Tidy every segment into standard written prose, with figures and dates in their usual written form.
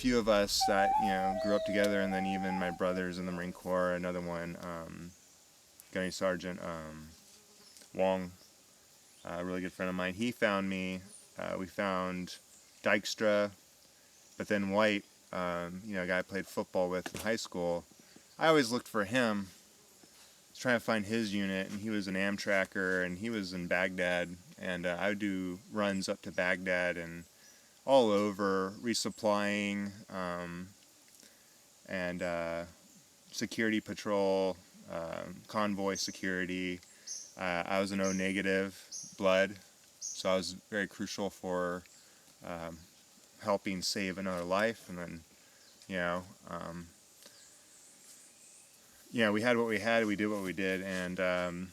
few of us that, grew up together, and then even my brothers in the Marine Corps, another one, Gunny Sergeant Wong, a really good friend of mine. He found me. We found Dykstra, but then White, a guy I played football with in high school. I always looked for him. I was trying to find his unit, and he was an Amtracker, and he was in Baghdad, and I would do runs up to Baghdad and all over, resupplying, and security patrol, convoy security. I was an O negative blood, so I was very crucial for helping save another life. And then, we had what we had, we did what we did, and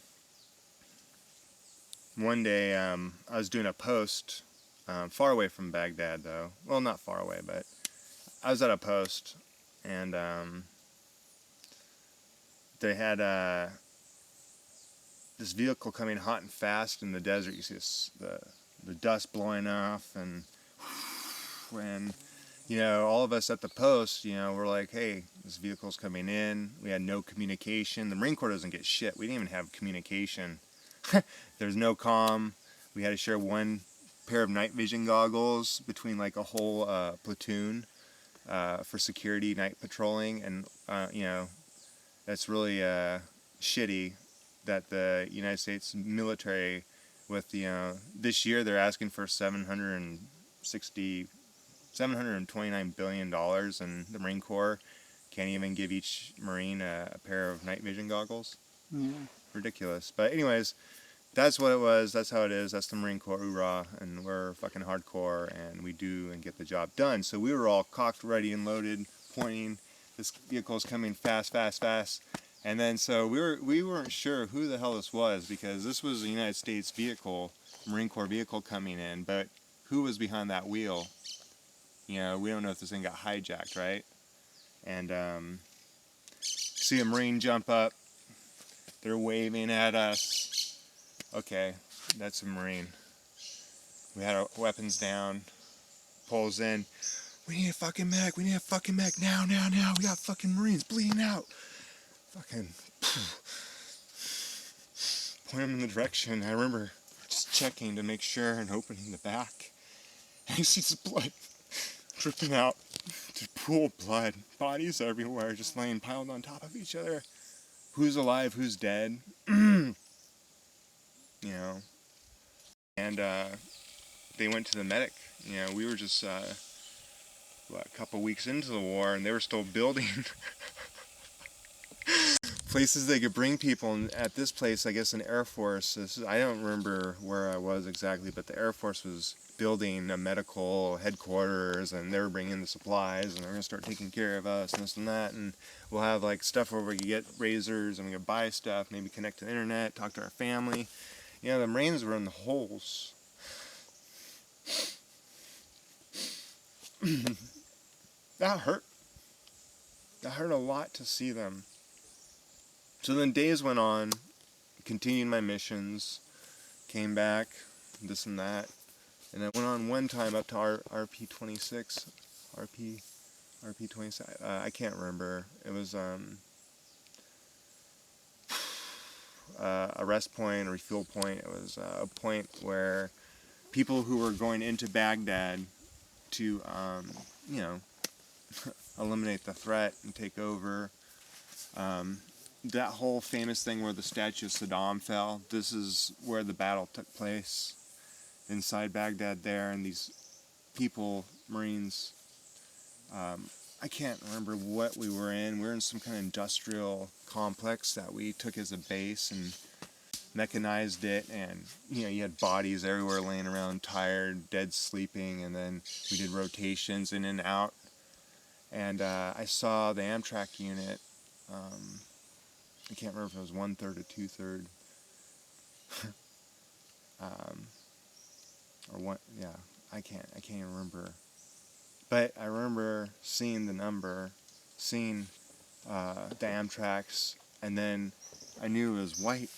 one day I was doing a post, far away from Baghdad though. Well, not far away, but I was at a post, and they had this vehicle coming hot and fast in the desert. You see the dust blowing off, and when all of us at the post, we're like, hey, this vehicle's coming in. We had no communication. The Marine Corps doesn't get shit. We didn't even have communication. There's no comm. We had to share one pair of night vision goggles between like a whole platoon for security night patrolling, and that's really shitty that the United States military, with this year they're asking for $729 billion, and the Marine Corps can't even give each Marine a pair of night vision goggles. Yeah. Ridiculous. But anyways, that's what it was. That's how it is. That's the Marine Corps, hoorah, and we're fucking hardcore, and we do and get the job done. So we were all cocked, ready, and loaded, pointing. This vehicle's coming fast, fast, fast. And then so we weren't sure who the hell this was, because this was a United States vehicle, Marine Corps vehicle coming in, but who was behind that wheel? We don't know if this thing got hijacked, right? And see a Marine jump up. They're waving at us. Okay, that's a Marine. We had our weapons down. Pulls in. We need a fucking medic. We need a fucking medic now, now, now. We got fucking Marines bleeding out. Fucking point him in the direction. I remember just checking to make sure and opening the back. And I see this blood dripping out. Just pool of blood. Bodies everywhere, just laying piled on top of each other. Who's alive? Who's dead? And they went to the medic. We were just a couple weeks into the war, and they were still building places they could bring people. And at this place, I guess an Air Force, I don't remember where I was exactly, but the Air Force was building a medical headquarters, and they were bringing the supplies, and they're going to start taking care of us and this and that, and we'll have like stuff where we can get razors, and we can buy stuff, maybe connect to the internet, talk to our family. The Marines were in the holes. That hurt. That hurt a lot to see them. So then days went on, continued my missions, came back, this and that, and I went on one time up to RP-26, RP-26, I can't remember. It was a rest point, a refuel point. It was a point where people who were going into Baghdad to, eliminate the threat and take over, that whole famous thing where the statue of Saddam fell, this is where the battle took place, inside Baghdad there, and these people, Marines, I can't remember what we were in. We were in some kind of industrial complex that we took as a base and mechanized it, and you had bodies everywhere laying around, tired, dead, sleeping, and then we did rotations in and out, and I saw the Amtrak unit. I can't remember if it was 1/3 or 2/3. Or what? Yeah, I can't even remember. But I remember seeing the number, seeing the Amtrak's, and then I knew it was White.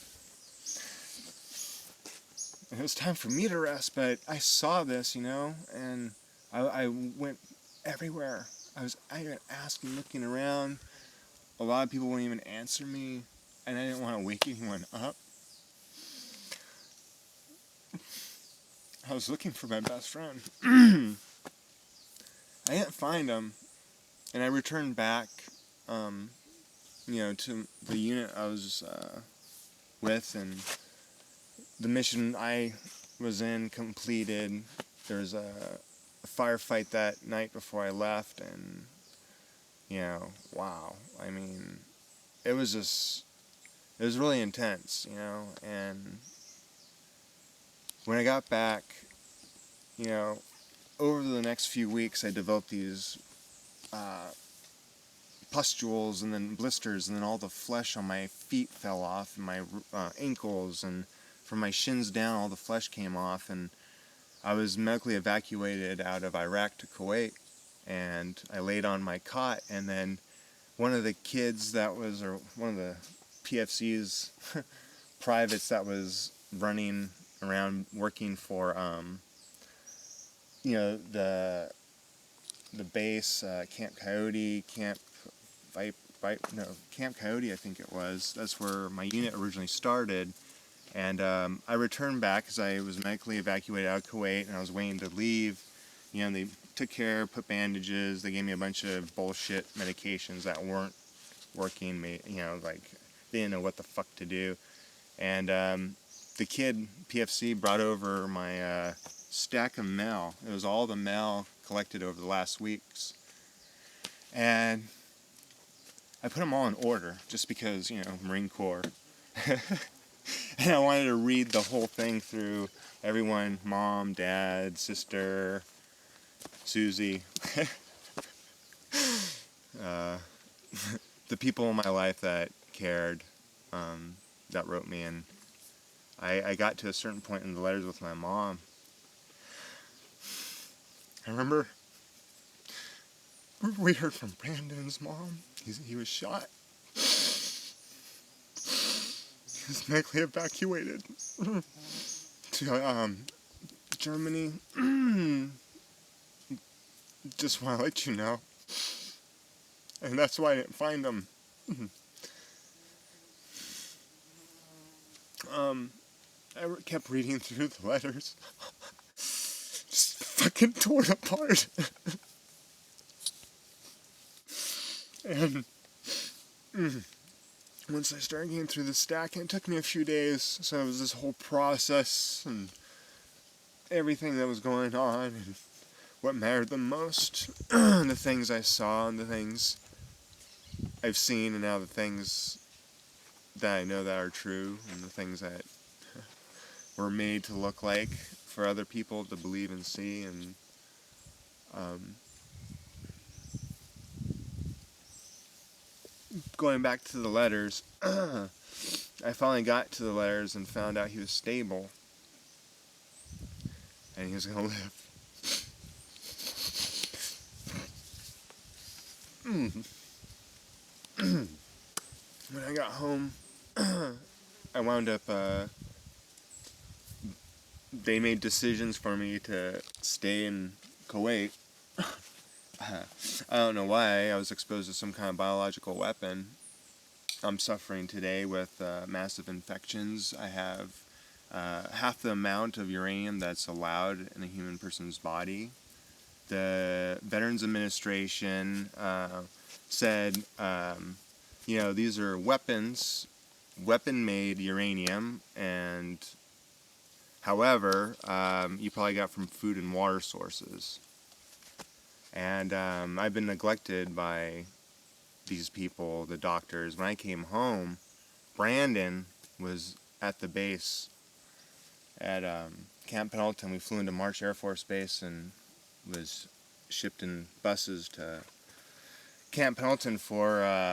And it was time for me to rest, but I saw this, and I went everywhere. I got asking, looking around. A lot of people wouldn't even answer me, and I didn't want to wake anyone up. I was looking for my best friend. I didn't find him, and I returned back, to the unit I was with, and the mission I was in completed. There was a firefight that night before I left, and wow. I mean, it was really intense, and when I got back, you know, over the next few weeks, I developed these pustules and then blisters, and then all the flesh on my feet fell off, and my ankles, and from my shins down, all the flesh came off, and I was medically evacuated out of Iraq to Kuwait, and I laid on my cot, and then one of the kids or one of the PFC's privates that was running around working for, the base, Camp Coyote, Camp Coyote, I think it was. That's where my unit originally started. And I returned back because I was medically evacuated out of Kuwait, and I was waiting to leave. They took care, put bandages. They gave me a bunch of bullshit medications that weren't working. They didn't know what the fuck to do. And the kid, PFC, brought over my stack of mail. It was all the mail collected over the last weeks. And I put them all in order just because, Marine Corps. And I wanted to read the whole thing through everyone, mom, dad, sister, Susie, the people in my life that cared, that wrote me. And I got to a certain point in the letters with my mom. I remember we heard from Brandon's mom. He was shot. He was medically evacuated to Germany. Just want to let you know. And that's why I didn't find him. I kept reading through the letters. Just fucking torn apart. And once I started getting through the stack, and it took me a few days, so it was this whole process and everything that was going on, and what mattered the most, the things I saw and the things I've seen, and now the things that I know that are true, and the things that were made to look like for other people to believe and see. And going back to the letters, I finally got to the letters and found out he was stable and he was gonna live. When I got home, I wound up, they made decisions for me to stay in Kuwait. I don't know why. I was exposed to some kind of biological weapon. I'm suffering today with massive infections. I have half the amount of uranium that's allowed in a human person's body. The Veterans Administration said, these are weapon-made uranium, and however, you probably got from food and water sources. And I've been neglected by these people, the doctors. When I came home, Brandon was at the base at Camp Pendleton. We flew into March Air Force Base and was shipped in buses to Camp Pendleton for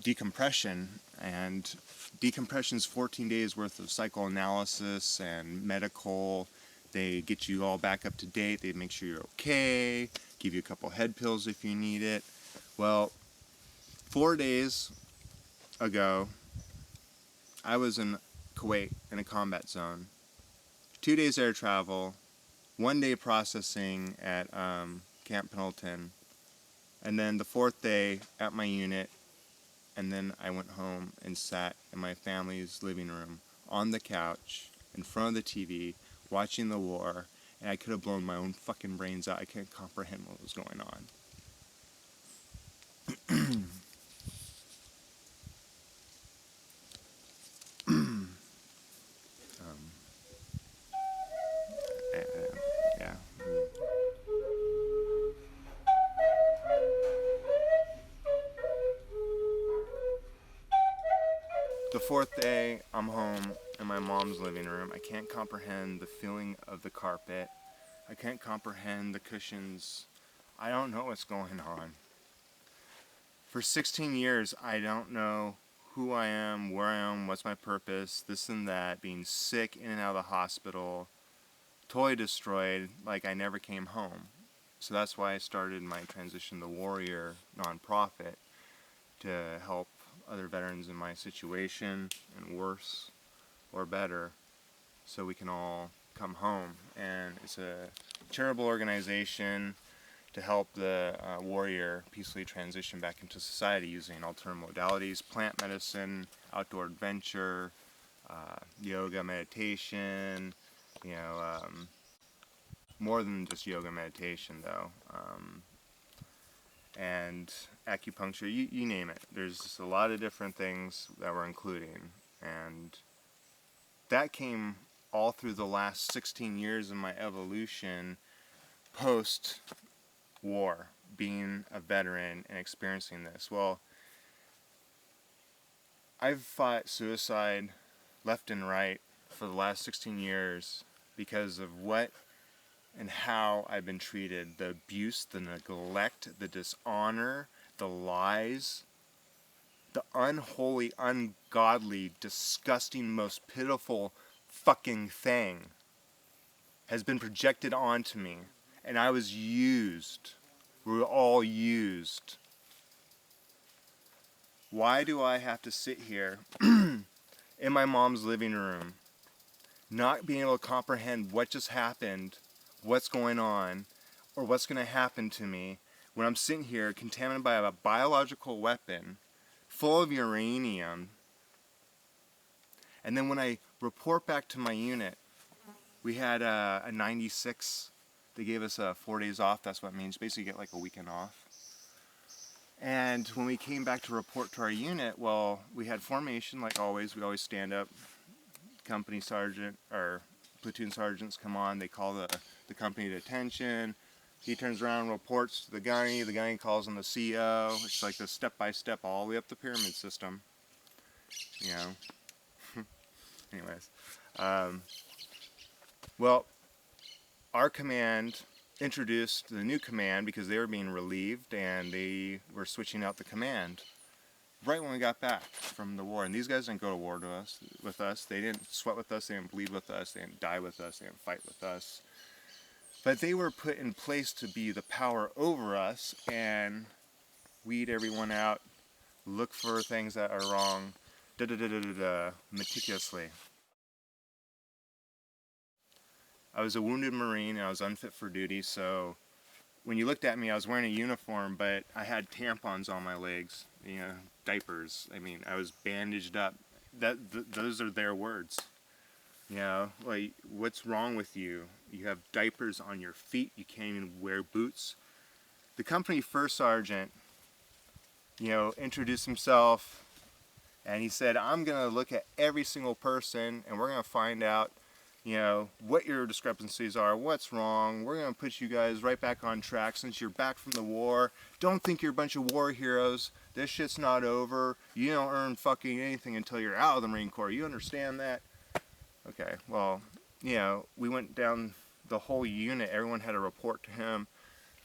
decompression. And decompression's 14 days worth of psychoanalysis and medical. They get you all back up to date. They make sure you're okay, give you a couple head pills if you need it. Well, 4 days ago, I was in Kuwait in a combat zone. 2 days air travel, 1 day processing at Camp Pendleton, And then the 4th day at my unit, and then I went home and sat in my family's living room on the couch in front of the TV watching the war, and I could have blown my own fucking brains out. I couldn't comprehend what was going on. Yeah. The 4th day, I'm home in my mom's living room. I can't comprehend the feeling of the carpet. I can't comprehend the cushions. I don't know what's going on. For 16 years, I don't know who I am, where I am, what's my purpose, this and that, being sick, in and out of the hospital, totally destroyed, like I never came home. So that's why I started my Transition the Warrior nonprofit, to help other veterans in my situation and worse or better, so we can all come home. And it's a charitable organization to help the warrior peacefully transition back into society using alternative modalities, plant medicine, outdoor adventure, yoga, meditation, more than just yoga meditation though, and acupuncture, you name it. There's just a lot of different things that we're including, and that came all through the last 16 years of my evolution post-war, being a veteran and experiencing this. Well, I've fought suicide left and right for the last 16 years because of what and how I've been treated, the abuse, the neglect, the dishonor, the lies, the unholy, ungodly, disgusting, most pitiful fucking thing has been projected onto me, and I was used. We were all used. Why do I have to sit here in my mom's living room, not being able to comprehend what just happened, what's going on, or what's going to happen to me, when I'm sitting here contaminated by a biological weapon full of uranium? And then when I report back to my unit, we had a 96. They gave us 4 days off. That's what it means. Basically, you get like a weekend off. And when we came back to report to our unit, well, we had formation like always. We always stand up. Company sergeant or platoon sergeants come on. They call the company to attention. He turns around, reports to the gunny. The gunny calls on the CO. It's like the step-by-step all the way up the pyramid system. Anyways. Well, our command introduced the new command because they were being relieved and they were switching out the command right when we got back from the war. And these guys didn't go to war with us. They didn't sweat with us. They didn't bleed with us. They didn't die with us. They didn't fight with us. But they were put in place to be the power over us and weed everyone out, look for things that are wrong, meticulously. I was a wounded Marine and I was unfit for duty, so when you looked at me, I was wearing a uniform, but I had tampons on my legs, diapers. I mean, I was bandaged up. Those are their words. Like, what's wrong with you? You have diapers on your feet. You can't even wear boots. The company first sergeant, introduced himself, and he said, I'm going to look at every single person, and we're going to find out what your discrepancies are, what's wrong. We're going to put you guys right back on track since you're back from the war. Don't think you're a bunch of war heroes. This shit's not over. You don't earn fucking anything until you're out of the Marine Corps. You understand that? Okay, well, we went down the whole unit. Everyone had a report to him.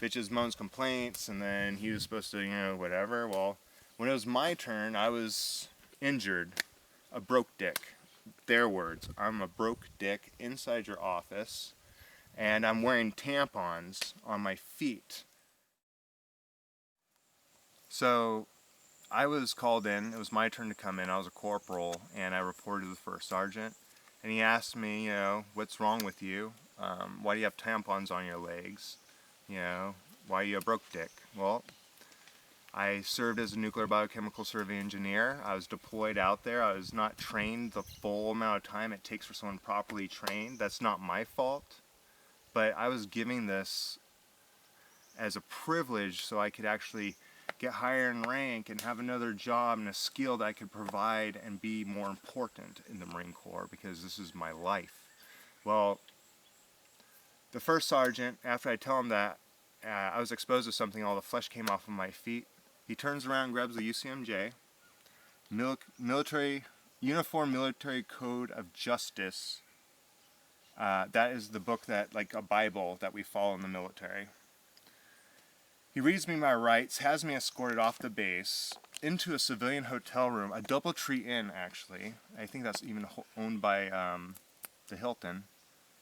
Bitches, moans, complaints, and then he was supposed to, whatever. Well, when it was my turn, I was injured. A broke dick. Their words. I'm a broke dick inside your office, and I'm wearing tampons on my feet. So I was called in. It was my turn to come in. I was a corporal, and I reported to the first sergeant. And he asked me, what's wrong with you? Why do you have tampons on your legs? Why are you a broke dick? Well, I served as a nuclear biochemical survey engineer. I was deployed out there. I was not trained the full amount of time it takes for someone properly trained. That's not my fault. But I was giving this as a privilege so I could actually get higher in rank and have another job and a skill that I could provide and be more important in the Marine Corps, because this is my life. Well, the first sergeant, after I tell him that I was exposed to something, all the flesh came off of my feet, he turns around and grabs the UCMJ, military Uniform Military Code of Justice. That is the book that, like a Bible, that we follow in the military. He reads me my rights, has me escorted off the base into a civilian hotel room, a DoubleTree Inn, actually. I think that's even owned by the Hilton.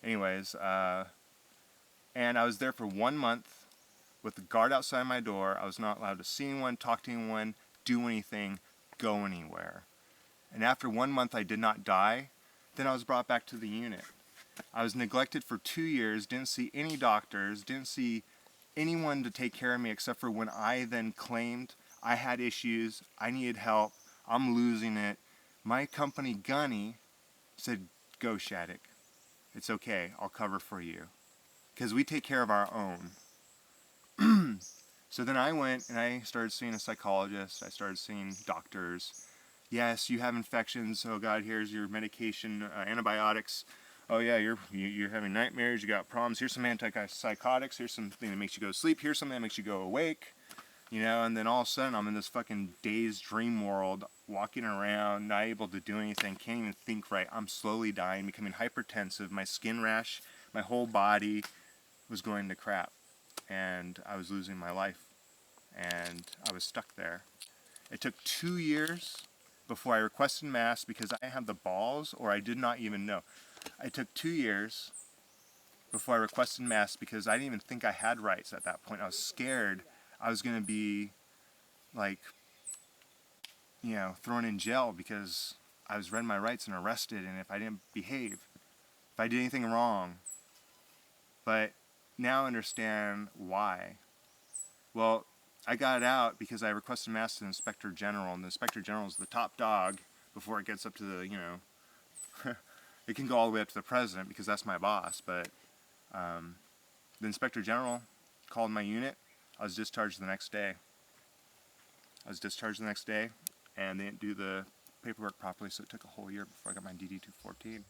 Anyways, and I was there for 1 month with the guard outside my door. I was not allowed to see anyone, talk to anyone, do anything, go anywhere. And after 1 month I did not die. Then I was brought back to the unit. I was neglected for 2 years, didn't see any doctors, didn't see anyone to take care of me except for when I then claimed I had issues, I needed help, I'm losing it. My company, Gunny, said, "Go, Shattuck. It's okay, I'll cover for you." Because we take care of our own. So then I went and I started seeing a psychologist, I started seeing doctors. Yes, you have infections, oh God, here's your medication, antibiotics. Oh yeah, you're having nightmares, you got problems, here's some antipsychotics, here's something that makes you go to sleep, here's something that makes you go awake. You know, and then all of a sudden I'm in this fucking dazed dream world, walking around, not able to do anything, can't even think right. I'm slowly dying, becoming hypertensive, my skin rash, my whole body was going to crap. And I was losing my life. And I was stuck there. It took 2 years before I requested mass because I had the balls, or I did not even know. It took 2 years before I requested mass because I didn't even think I had rights at that point. I was scared I was going to be, like, you know, thrown in jail because I was read my rights and arrested, and if I didn't behave, if I did anything wrong. But now I understand why. Well, I got it out because I requested mass to the Inspector General, and the Inspector General is the top dog before it gets up to the, you know, it can go all the way up to the President because that's my boss, but the Inspector General called my unit. I was discharged the next day. And they didn't do the paperwork properly, so it took a whole year before I got my DD-214.